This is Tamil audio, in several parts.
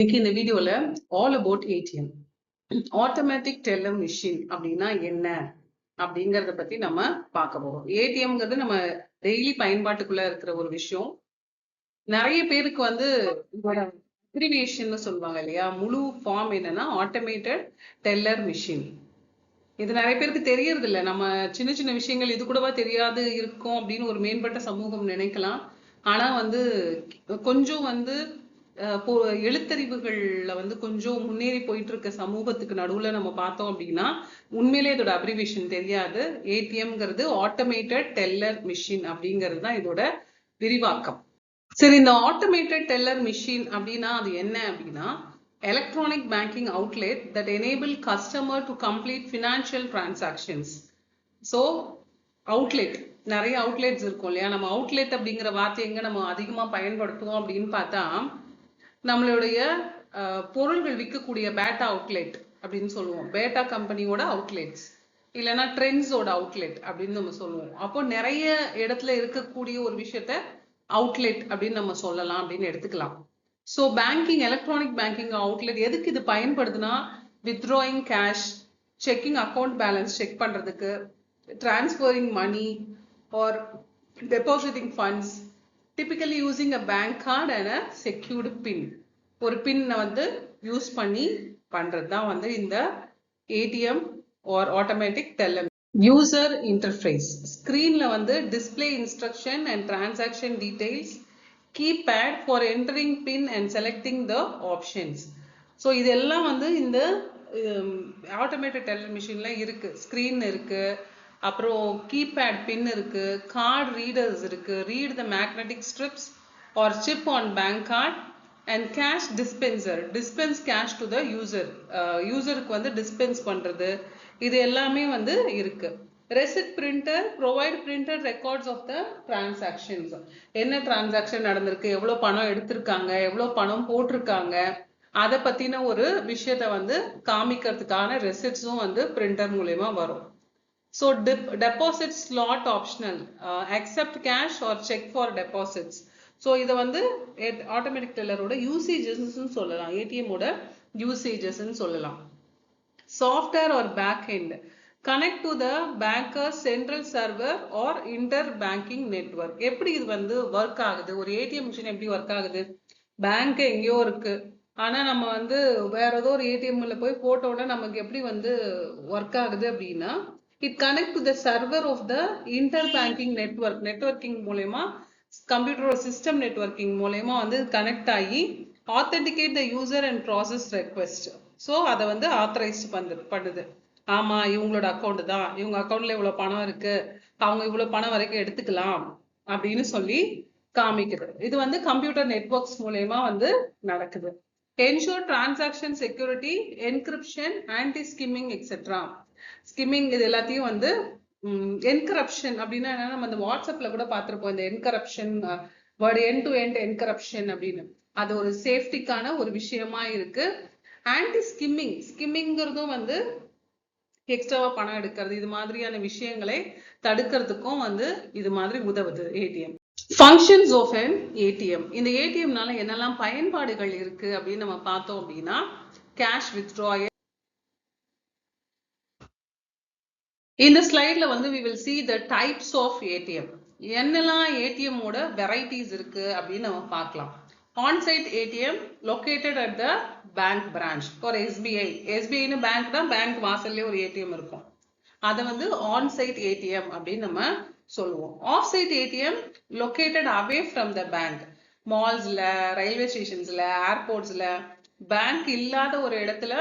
இன்னைக்கு இந்த வீடியோல all about ATM automatic teller machine அப்படின்னா என்ன அப்படிங்கறத பத்தி நம்ம பார்க்க போறோம். ஏடிஎம்ங்கிறது நம்ம டெய்லி பயன்பாட்டுக்குள்ள இருக்கிற ஒரு விஷயம். நிறைய பேருக்கு வந்து இதோட அப்ரிவியேஷன் சொல்லுவாங்க இல்லையா, முழு ஃபார்ம் என்னன்னா ஆட்டோமேட்டட் டெல்லர் மிஷின். இது நிறைய பேருக்கு தெரியறது இல்லை. நம்ம சின்ன சின்ன விஷயங்கள் இது கூடவா தெரியாது இருக்கும் அப்படின்னு ஒரு மேம்பட்ட சமூகம் நினைக்கலாம். ஆனா வந்து கொஞ்சம் வந்து எழுத்தறிவுகள்ல வந்து கொஞ்சம் முன்னேறி போயிட்டு இருக்க சமூகத்துக்கு நடுவுல நம்ம பார்த்தோம் அப்படின்னா உண்மையிலே இதோட அப்ரிவேஷன் தெரியாது. ஏடிஎம்ங்கிறது ஆட்டோமேட்டட் டெல்லர் மிஷின் அப்படிங்கிறது தான் இதோட விரிவாக்கம். சரி, இந்த ஆட்டோமேட்டட் டெல்லர் மிஷின் அப்படின்னா அது என்ன அப்படின்னா electronic banking outlet that enable customer to complete financial transactions. So outlet, நிறைய அவுட்லெட்ஸ் இருக்கும் இல்லையா. நம்ம அவுட்லெட் அப்படிங்கிற வார்த்தை எங்க நம்ம அதிகமா பயன்படுத்துவோம் அப்படின்னு பார்த்தா நம்மளுடைய பொருள்கள் விற்கக்கூடிய பேட்டா அவுட்லெட் அப்படின்னு சொல்லுவோம். பேட்டா கம்பெனியோட அவுட்லெட்ஸ் இல்லைன்னா ட்ரெண்ட்ஸோட அவுட்லெட் அப்படின்னு நம்ம சொல்லுவோம். அப்போ நிறைய இடத்துல இருக்கக்கூடிய ஒரு விஷயத்த அவுட்லெட் அப்படின்னு நம்ம சொல்லலாம் அப்படின்னு எடுத்துக்கலாம். So banking, electronic banking outlet எதுக்கு இது பயன்படுதுன்னா withdrawing cash, checking account balance check பண்றதுக்கு, transferring money or depositing funds, typically using a bank card and a secured pin. ஒரு பின் வந்து யூஸ் பண்ணி பண்றது தான் வந்து இந்த ATM or automatic teller. User interface ஸ்கிரீன்ல வந்து display instruction and transaction details, keypad for entering pin and selecting the options. So இதெல்லாம் வந்து இந்த ஆட்டோமேட்டட் டெல்லர் மிஷின்ல இருக்கு. ஸ்கிரீன் இருக்கு, அப்புறம் கீபேட் பின் இருக்கு, கார்டு ரீடர்ஸ் இருக்கு, read the magnetic strips or chip on bank card, and cash dispenser, dispense cash to the user, யூசருக்கு வந்து டிஸ்பென்ஸ் பண்றது, இது எல்லாமே வந்து இருக்கு. Receipt printer provide printed records of the transactions, என்ன டிரான்சாக்ஷன் நடந்திருக்கு, எவ்வளவு பணம் எடுத்திருக்காங்க, எவ்வளவு பணம் போட்டிருக்காங்க, அதை பத்தின ஒரு விஷயத்த வந்து காமிக்கிறதுக்கான ரெசிப்ட்ஸும் வந்து பிரிண்டர் மூலமா வரும். So deposit slot optional, accept cash or check for deposits. So இதை வந்து ஆட்டோமேட்டிக் டெல்லரோட யூசேஜஸ் சொல்லலாம், ஏடிஎம் ஓட யூசேஜஸ் சொல்லலாம். Software or back end connect to the banker central server or inter banking network. எப்படி இது வந்து ஒர்க் ஆகுது, ஒரு ஏடிஎம் மிஷின் எப்படி ஒர்க் ஆகுது, பேங்க் எங்கேயோ இருக்கு, ஆனா நம்ம வந்து வேற ஏதோ ஒரு ஏடிஎம்ல போய் போட்டோட நமக்கு எப்படி வந்து ஒர்க் ஆகுது அப்படின்னா it connect to the server of the interbanking network. Networking மூலமா கம்ப்யூட்டரோட சிஸ்டம் நெட்வொர்க்கிங் மூலமா வந்து கனெக்ட் ஆகி authenticate the user and process request. So அதை வந்து ஆத்தரைஸ் பண்ணுது. ஆமா, இவங்களோட அக்கௌண்ட் தான், இவங்க அக்கௌண்ட்ல இவ்வளவு பணம் இருக்கு, அவங்க இவ்வளவு பணம் வரைக்கும் எடுத்துக்கலாம் அப்படின்னு சொல்லி காமிக்குது. இது வந்து கம்ப்யூட்டர் நெட்வொர்க்ஸ் மூலமா வந்து நடக்குது. ensure transaction security, encryption, anti skimming etc. Skimming இது எல்லாத்தையும் வந்து என்கரப்ஷன் அப்படின்னா நம்ம அந்த வாட்ஸ்அப்ல கூட பார்த்திருப்போம். இந்த என்கரப்ஷன் வேர்டு எண்ட் டு எண்ட் என்கரப்ஷன் அப்படின்னு, அது ஒரு சேஃப்டிக்கான ஒரு விஷயமா இருக்கு. ஆன்டி ஸ்கிம்மிங், ஸ்கிம்மிங்கிறதும் வந்து எக்ஸ்ட்ராவா பணம் எடுக்கிறது, இது மாதிரியான விஷயங்களை தடுக்கிறதுக்கும் வந்து இது மாதிரி உதவுது ATM. Functions of an ATM, இந்த ஏடிஎம்னால என்னெல்லாம் பயன்பாடுகள் இருக்கு அப்படின்னு நம்ம பார்த்தோம் அப்படின்னா கேஷ் வித்ட்ராயல். இந்த ஸ்லைட்ல வந்து we will see the types of ATM. என்னெல்லாம் ஏடிஎம் ஓட வெரைட்டிஸ் இருக்கு அப்படின்னு நம்ம பார்க்கலாம். Onsite ATM located at the bank branch for SBI. SBI bank தான், பேங்க் வாசல்லே ஒரு ஏடிஎம் இருக்கும், அதை வந்து ஆன்சைட் ஏடிஎம் அப்படின்னு நம்ம சொல்லுவோம். Off site ATM located away from the bank. மால்ஸ்ல, ரயில்வே ஸ்டேஷன்ஸ்ல, ஏர்போர்ட்ஸ்ல, பேங்க் இல்லாத ஒரு இடத்துல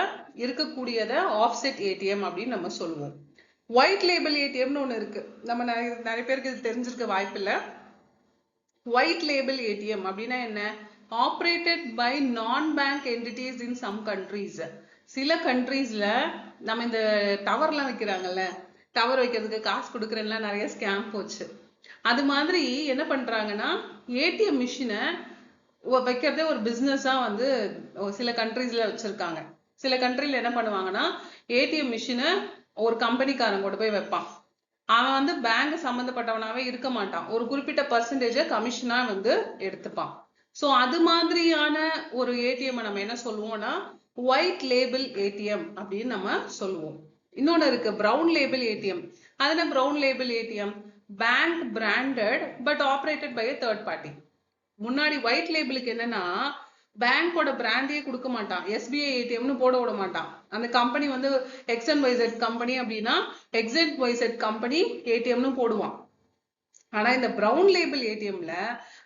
இருக்கக்கூடியத ஆஃப் சைட் ஏடிஎம் அப்படின்னு நம்ம சொல்லுவோம். ஒயிட் லேபிள் ஏடிஎம்னு ஒன்று இருக்கு, நம்ம நிறைய பேருக்கு இது தெரிஞ்சிருக்க வாய்ப்பில்லை. ஒயிட் லேபிள் ஏடிஎம் அப்படின்னா என்ன, operated by non bank entities in some countries. சில கண்ட்ரீஸ்ல நம்ம இந்த டவர்லாம் வைக்கிறாங்கல்ல, டவர் வைக்கிறதுக்கு காசு கொடுக்குறேன்னா நிறைய ஸ்கேம் போச்சு. அது மாதிரி என்ன பண்றாங்கன்னா ஏடிஎம் மிஷினை வைக்கிறதே ஒரு பிசினஸா வந்து சில கண்ட்ரீஸ்ல வச்சிருக்காங்க. சில கண்ட்ரில என்ன பண்ணுவாங்கன்னா ஏடிஎம் மிஷினை ஒரு கம்பெனிக்காரன் கொண்டு போய் வைப்பான். அவன் வந்து பேங்க் சம்பந்தப்பட்டவனாவே இருக்க மாட்டான், ஒரு குறிப்பிட்ட பர்சன்டேஜ கமிஷனா வந்து எடுத்துப்பான். ஸோ அது மாதிரியான ஒரு ஏடிஎம் நம்ம என்ன சொல்லுவோம்னா ஒயிட் லேபிள் ஏடிஎம் அப்படின்னு நம்ம சொல்லுவோம். இன்னொன்னு இருக்கு பிரவுன் லேபிள் ஏடிஎம். அது என்ன brown label ATM? Bank branded but operated by third party. முன்னாடி ஒயிட் லேபிளுக்கு என்னன்னா பேங்கோட பிராண்டே கொடுக்க மாட்டான், எஸ்பிஐ ஏடிஎம்னு போட விட மாட்டான். அந்த கம்பெனி வந்து எக்ஸ் அண்ட் ஒய்செட் கம்பெனி அப்படின்னா எக்ஸ் அண்ட் ஒய்செட் கம்பெனி ஏடிஎம்னு போடுவான். ஆனா இந்த பிரவுன் லேபிள் ஏடிஎம்ல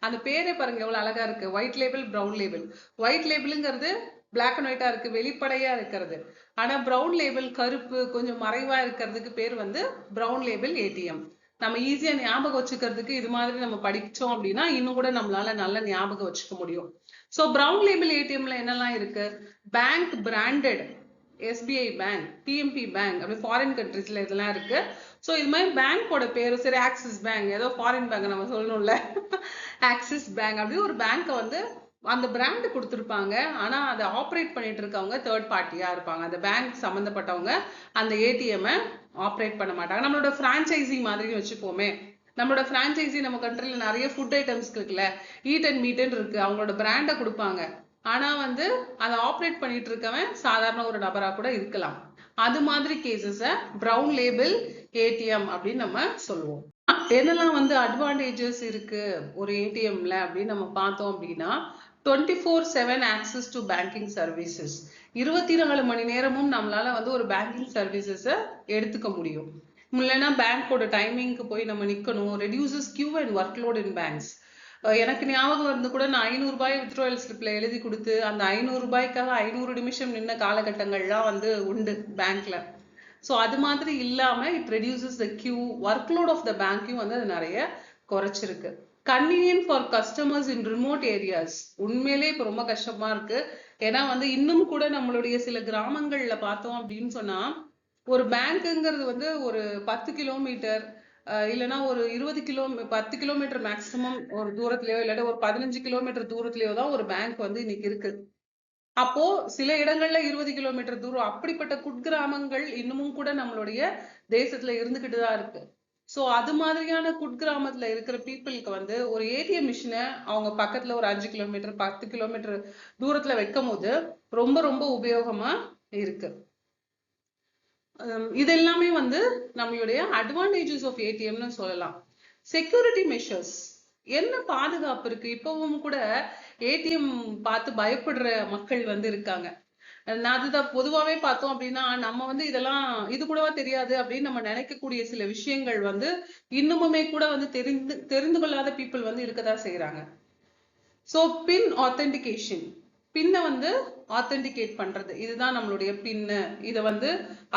அந்த பேரே பாருங்க எவ்வளவு அழகா இருக்கு, white label brown label. White லேபிள்ங்கிறது பிளாக் அண்ட் ஒயிட்டா இருக்கு, வெளிப்படையா இருக்கிறது. ஆனா பிரவுன் லேபிள் கருப்பு கொஞ்சம் மறைவா இருக்கிறதுக்கு பேர் வந்து பிரவுன் லேபிள் ஏடிஎம். நம்ம ஈஸியா ஞாபகம் வச்சுக்கிறதுக்கு இது மாதிரி நம்ம படிச்சோம் அப்படின்னா இன்னும் கூட நம்மளால நல்ல ஞாபகம் வச்சுக்க முடியும். ஸோ பிரவுன் லேபிள் ஏடிஎம்ல என்னெல்லாம் இருக்கு? Bank branded, SBI bank, TMP bank, அப்படி ஃபாரின் கண்ட்ரீஸ்ல இதெல்லாம் இருக்கு. ஸோ இது மாதிரி பேங்கோட பேரு சரி ஆக்சிஸ் பேங்க், ஏதோ ஃபாரின் பேங்க் நம்ம சொல்லணும்ல, ஆக்சிஸ் பேங்க் அப்படி ஒரு பேங்கை வந்து அந்த பிராண்ட் கொடுத்துருப்பாங்க. ஆனா அதை ஆப்ரேட் பண்ணிட்டு இருக்கவங்க தேர்ட் பார்ட்டியா இருப்பாங்க. அந்த பேங்க் சம்பந்தப்பட்டவங்க அந்த ஏடிஎம் ஆப்ரேட் பண்ண மாட்டாங்க. நம்மளோட பிரான்ச்சைசி மாதிரி வச்சுப்போமே, நம்மளோட பிரான்ச்சைசி நம்ம கண்ட்ரில நிறைய ஃபுட் ஐட்டம்ஸ் இருக்குல்ல, ஈட் அண்ட் மீட்னு இருக்கு, அவங்களோட பிராண்டை கொடுப்பாங்க. ஆனா வந்து அதை ஆப்ரேட் பண்ணிட்டு இருக்கவன் சாதாரண ஒரு நபரா கூட இருக்கலாம். அது மாதிரி கேசஸ பிரவுன் லேபிள் ஏடிஎம் அப்படின்னு நம்ம சொல்லுவோம். என்னெல்லாம் வந்து அட்வான்டேஜஸ் இருக்கு ஒரு ஏடிஎம்ல அப்படின்னு நம்ம பார்த்தோம் அப்படின்னா 24/7 ஆக்சஸ் டு பேங்கிங் சர்வீசஸ். 24 மணி நேரமும் நம்மளால வந்து ஒரு பேங்கிங் சர்வீசஸ எடுத்துக்க முடியும். இல்லைன்னா பேங்கோட டைமிங்க்கு போய் நம்ம நிக்கணும். Reduces queue and work load in banks. எனக்கு ஞாபகம் வந்து கூட நான் 500 ரூபாய் வித்ட்ராயல் ஸ்லிப்ல எழுதி கொடுத்து அந்த 500 ரூபாய்க்காக 500 நிமிஷம் நின்ன காலகட்டங்கள்லாம் வந்து உண்டு பேங்க்ல. ஸோ அது மாதிரி இல்லாம it reduces the queue, work load of the பேங்கையும் வந்து அது நிறைய குறைச்சிருக்கு. Convenient for customers in remote areas. உண்மையிலே இப்போ ரொம்ப கஷ்டமா இருக்கு. ஏன்னா வந்து இன்னும் கூட நம்மளுடைய சில கிராமங்கள்ல பார்த்தோம் அப்படின்னு சொன்னா ஒரு பேங்க்குங்கிறது வந்து ஒரு 10 கிலோமீட்டர் இல்லைன்னா ஒரு 10 கிலோமீட்டர் மேக்சிமம் ஒரு தூரத்திலயோ இல்லாட்ட ஒரு 15 கிலோமீட்டர் தூரத்திலயோ தான் ஒரு பேங்க் வந்து இன்னைக்கு இருக்கு. அப்போ சில இடங்கள்ல 20 கிலோமீட்டர் தூரம், அப்படிப்பட்ட குட்கிராமங்கள் இன்னமும் கூட நம்மளுடைய தேசத்துல இருந்துகிட்டு தான் இருக்கு. ஸோ அது மாதிரியான குட்கிராமத்துல இருக்கிற பீப்புளுக்கு வந்து ஒரு ஏடிஎம் மிஷினை அவங்க பக்கத்துல ஒரு 5 கிலோமீட்டர் 10 கிலோமீட்டர் தூரத்துல வைக்கும் போது ரொம்ப ரொம்ப உபயோகமா இருக்கு. இது எல்லாமே வந்து நம்மளுடைய அட்வான்டேஜஸ் ஆஃப் ஏடிஎம்னு சொல்லலாம். செக்யூரிட்டி மெஷர்ஸ், என்ன பாதுகாப்பு இருக்கு? இப்பவும் கூட ஏடிஎம் பார்த்து பயப்படுற மக்கள் வந்து இருக்காங்க. அதுதான் பொதுவாவே பார்த்தோம் அப்படின்னா நம்ம வந்து இதெல்லாம் இது கூடவா தெரியாது அப்படின்னு நம்ம நினைக்கக்கூடிய சில விஷயங்கள் வந்து இன்னுமுமே கூட வந்து தெரிந்து கொள்ளாத பீப்புள் வந்து இருக்கதான் செய்யறாங்க. ஸோ பின் ஆத்தென்டிகேஷன், பின்னை வந்து ஆத்தென்டிகேட் பண்றது, இதுதான் நம்மளுடைய பின்னு. இதை வந்து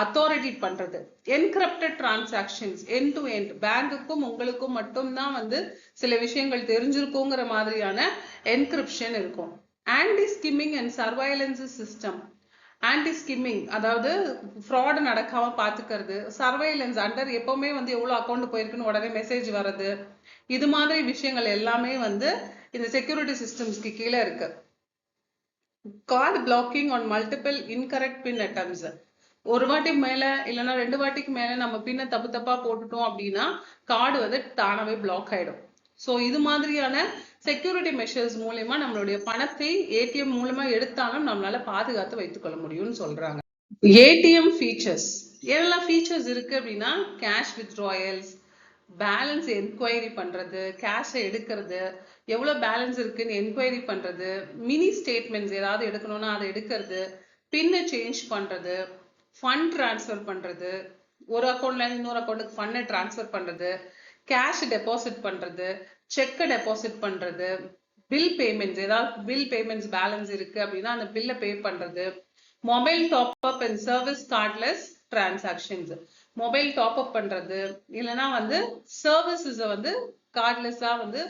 அத்தாரிட்டி பண்றது. Encrypted transactions end to end, பேங்குக்கும் உங்களுக்கும் மட்டும்தான் வந்து சில விஷயங்கள் தெரிஞ்சிருக்குங்கிற மாதிரியான என்கிரிப்ஷன் இருக்கும். Anti skimming and surveillance system. Anti skimming அதாவது ஃப்ராட் நடக்காம பாத்துக்கிறது. சர்வைலன்ஸ் அண்டர், எப்பவுமே வந்து எவ்வளவு அக்கௌண்ட் போயிருக்குன்னு உடனே மெசேஜ் வர்றது. இது மாதிரி விஷயங்கள் எல்லாமே வந்து இந்த செக்யூரிட்டி சிஸ்டம்ஸ்க்கு கீழே இருக்கு. Card blocking on multiple incorrect pin attempts. ஒரு வாட்டி மேல இல்லைன்னா 2 வாட்டிக்கு மேல நம்ம பின்ன தப்பா போட்டுட்டோம் அப்படின்னா கார்டு வந்து தானாவே பிளாக் ஆயிடும். ஸோ இது மாதிரியான செக்யூரிட்டி மெஷர்ஸ் மூலமா நம்மளுடைய பணத்தை ஏடிஎம் மூலமா எடுத்தாலும் நம்மளால பாதுகாத்து வைத்துக் கொள்ள முடியும்னு சொல்றாங்க. ஏடிஎம் ஃபீச்சர்ஸ், என்னெல்லாம் ஃபீச்சர்ஸ் இருக்கு அப்படின்னா கேஷ் வித்ட்ராயல்ஸ், பேலன்ஸ் என்கொயரி பண்றது, கேஷை எடுக்கிறது, எவ்வளவு பேலன்ஸ் இருக்குன்னு என்கொயரி பண்றது, மினி ஸ்டேட்மெண்ட்ஸ் ஏதாவது எடுக்கணும்னா அதை எடுக்கிறது, பின்னை சேஞ்ச் பண்றது, ஃபண்ட் டிரான்ஸ்ஃபர் பண்றது, ஒரு அக்கௌண்ட்ல இன்னொரு அக்கௌண்ட்டுக்கு ஃபண்டை டிரான்ஸ்ஃபர் பண்றது, கேஷ் டெபாசிட் பண்றது, செக்கை டெபாசிட் பண்றது, பில் பேமெண்ட்ஸ், ஏதாவது பில் பேமெண்ட்ஸ் பேலன்ஸ் இருக்கு அப்படின்னா அந்த பில்லை பே பண்றது, mobile top up and service cordless transactions, mobile top up பண்றது இல்லைன்னா வந்து சர்வீசஸ் வந்து கார்ட்லெஸ்ஸா வந்து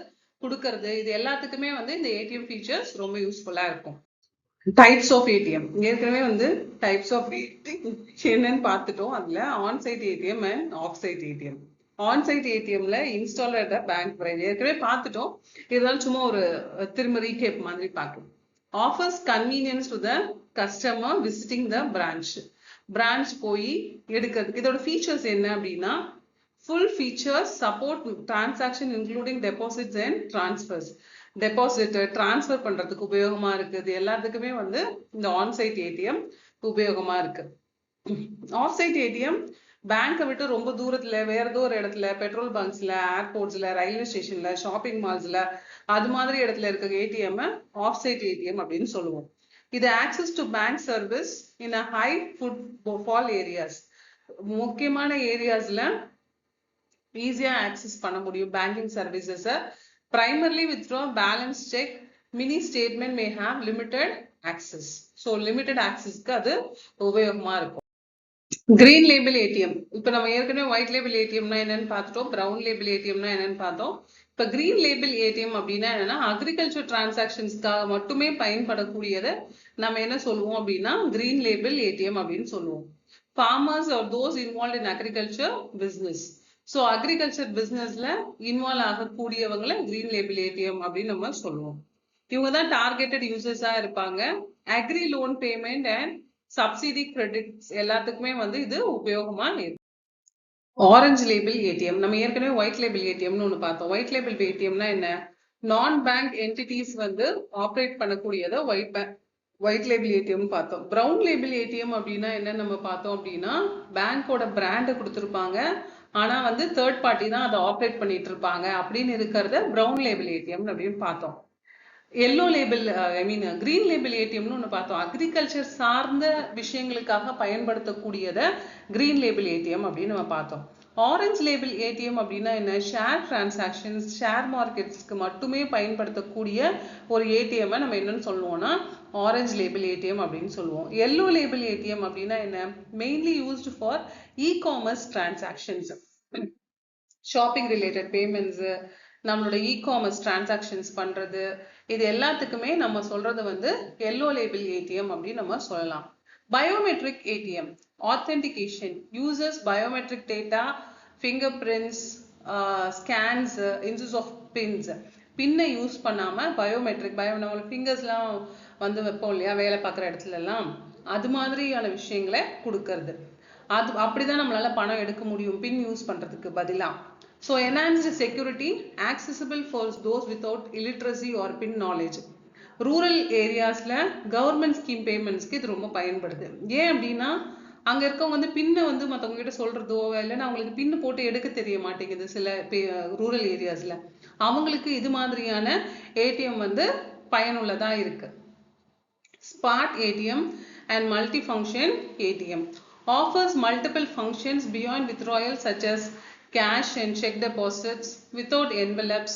கொடுக்கறது. இது எல்லாத்துக்குமே வந்து இந்த ஏடிஎம் ஃபீச்சர்ஸ் ரொம்ப யூஸ்ஃபுல்லா இருக்கும். டைப்ஸ் ஆஃப் ஏடிஎம், ஏற்கனவே வந்து டைப்ஸ் ஆஃப் ஏடிஎம் என்னன்னு பார்த்துட்டோம். அதுல onsite ATM and off site ATM. Onsite ஏடிஎம்ல install at the bank branch ஏற்கனவே பார்த்துட்டோம். இதெல்லாம் சும்மா ஒரு திரும்ப ரீகேப் மாதிரி பார்க்கணும். Offers convenience to the customer visiting the branch போய் எடுக்கிறது. இதோட ஃபீச்சர்ஸ் என்ன அப்படின்னா full features support transaction including deposits and transfers. Deposit transfer பண்றதுக்கு உபயோகமா இருக்கு. இது எல்லாத்துக்குமே வந்து இந்த ஆன்சைட் ஏடிஎம் உபயோகமா இருக்கு. ஆஃப் சைட் ஏடிஎம் பேங்கை விட்டு ரொம்ப தூரத்துல வேற ஏதோ ஒரு இடத்துல பெட்ரோல் பங்க்ஸ்ல, ஏர்போர்ட்ஸ்ல, ரயில்வே ஸ்டேஷன்ல, ஷாப்பிங் மால்ஸ்ல அது மாதிரி இடத்துல இருக்க ஏடிஎம் ஆஃப் சைட் ஏடிஎம் அப்படின்னு சொல்லுவோம். இது access to bank service in a high footfall areas. முக்கியமான ஏரியாஸ்ல ஈஸியா ஆக்சஸ் பண்ண முடியும் banking services. primarily withdraw, balance check, mini statement may have limited access. So limited access க்கு அது உபயோகமா இருக்கும். கிரீன் லேபிள் ஏடிஎம், இப்ப நம்ம ஏற்கனவே ஒயிட் லேபிள் ஏடிஎம்னா என்னன்னு பார்த்துட்டோம், பிரவுன் லேபிள் ஏடிஎம்னா என்னன்னு பார்த்தோம். இப்ப கிரீன் லேபிள் ஏடிஎம் அப்படின்னா என்னன்னா அக்ரிகல்ச்சர் டிரான்சாக்ஷன்ஸ்க்காக மட்டுமே பயன்படக்கூடியதை நம்ம என்ன சொல்லுவோம் அப்படின்னா கிரீன் லேபிள் ஏடிஎம் அப்படின்னு சொல்லுவோம். farmers or those involved in agriculture business. So agriculture பிஸ்னஸ்ல இன்வால்வ் ஆகக்கூடியவங்களை கிரீன் லேபிள் ஏடிஎம் அப்படின்னு நம்ம சொல்லுவோம். இவங்க தான் டார்கெட்டட் யூசர்ஸா இருப்பாங்க. Agri loan payment and subsidy credits எல்லாத்துக்குமே வந்து இது உபயோகமா இருக்கு. ஆரஞ்சு லேபிள் ஏடிஎம், நம்ம ஏற்கனவே ஒயிட் லேபிள் ஏடிஎம்னு ஒன்று பார்த்தோம். ஒயிட் லேபிள் ஏடிஎம்னா என்ன, நான் பேங்க் என்டிட்டிஸ் வந்து ஆப்ரேட் பண்ணக்கூடியதை ஒயிட் லேபிள் ஏடிஎம் பார்த்தோம். பிரவுன் லேபிள் ஏடிஎம் அப்படின்னா என்ன நம்ம பார்த்தோம் அப்படின்னா பேங்கோட பிராண்டை கொடுத்துருப்பாங்க, ஆனா வந்து தேர்ட் பார்ட்டி தான் அதை ஆப்ரேட் பண்ணிட்டு இருப்பாங்க அப்படின்னு இருக்கிறத பிரவுன் லேபிள் ஏடிஎம் அப்படின்னு பார்த்தோம். எல்லோ லேபிள் கிரீன் லேபிள் ஏடிஎம்னு ஒன்று பார்த்தோம். அக்ரிகல்ச்சர் சார்ந்த விஷயங்களுக்காக பயன்படுத்தக்கூடியதை கிரீன் லேபிள் ஏடிஎம் அப்படின்னு நம்ம பார்த்தோம். ஆரஞ்சு லேபிள் ஏடிஎம் அப்படின்னா என்ன, ஷேர் டிரான்சாக்ஷன்ஸ், ஷேர் மார்க்கெட்ஸ்க்கு மட்டுமே பயன்படுத்தக்கூடிய ஒரு ஏடிஎம் நம்ம என்னன்னு சொல்லுவோம்னா ஆரஞ்சு லேபிள் ஏடிஎம் அப்படின்னு சொல்லுவோம். எல்லோ லேபிள் ஏடிஎம் அப்படின்னா என்ன, mainly used for e-commerce transactions, shopping related payments, நம்மளோட இ-காமர்ஸ் டிரான்சாக்ஷன்ஸ் பண்றது, இது எல்லாத்துக்குமே நம்ம சொல்றது வந்து எல்லோ லேபிள் ஏடிஎம் அப்படின்னு நம்ம சொல்லலாம். Biometric ATM, authentication, uses biometric data, fingerprints, scans, use of pins. பின்னை யூஸ் பண்ணாம பயோமெட்ரிக் நம்ம ஃபிங்கர்ஸ்லாம் வந்து வைப்போம் இல்லையா வேலை பார்க்குற இடத்துல எல்லாம், அது மாதிரியான விஷயங்களை கொடுக்கறது. அது அப்படிதான் நம்மளால பணம் எடுக்க முடியும் பின் யூஸ் பண்றதுக்கு பதிலா. So enhanced security, accessible for those without illiteracy or pin knowledge. Rural ஏரியாஸ்ல கவர்மெண்ட் ஸ்கீம் பேமெண்ட்ஸ்க்கு இது ரொம்ப பயன்படுது. ஏன் அப்படின்னா அங்க இருக்கவங்க வந்து பின்னை வந்து மற்றவங்க கிட்ட சொல்றதோ இல்லைன்னா அவங்களுக்கு பின்னு போட்டு எடுக்க தெரிய மாட்டேங்குது சில ரூரல் ஏரியாஸ்ல. அவங்களுக்கு இது மாதிரியான ஏடிஎம் வந்து பயனுள்ளதா இருக்கு. Spot ATM and multi function ATM offers multiple functions beyond withdrawal such as cash and check deposits without envelopes,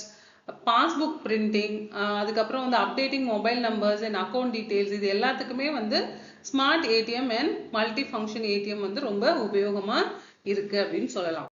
passbook printing, அதுக்கப்புறம் வந்து updating mobile numbers and account details, இது எல்லாத்துக்குமே வந்து smart ATM and multi function ATM வந்து ரொம்ப உபயோகமா இருக்கு அப்படின்னு சொல்லலாம்.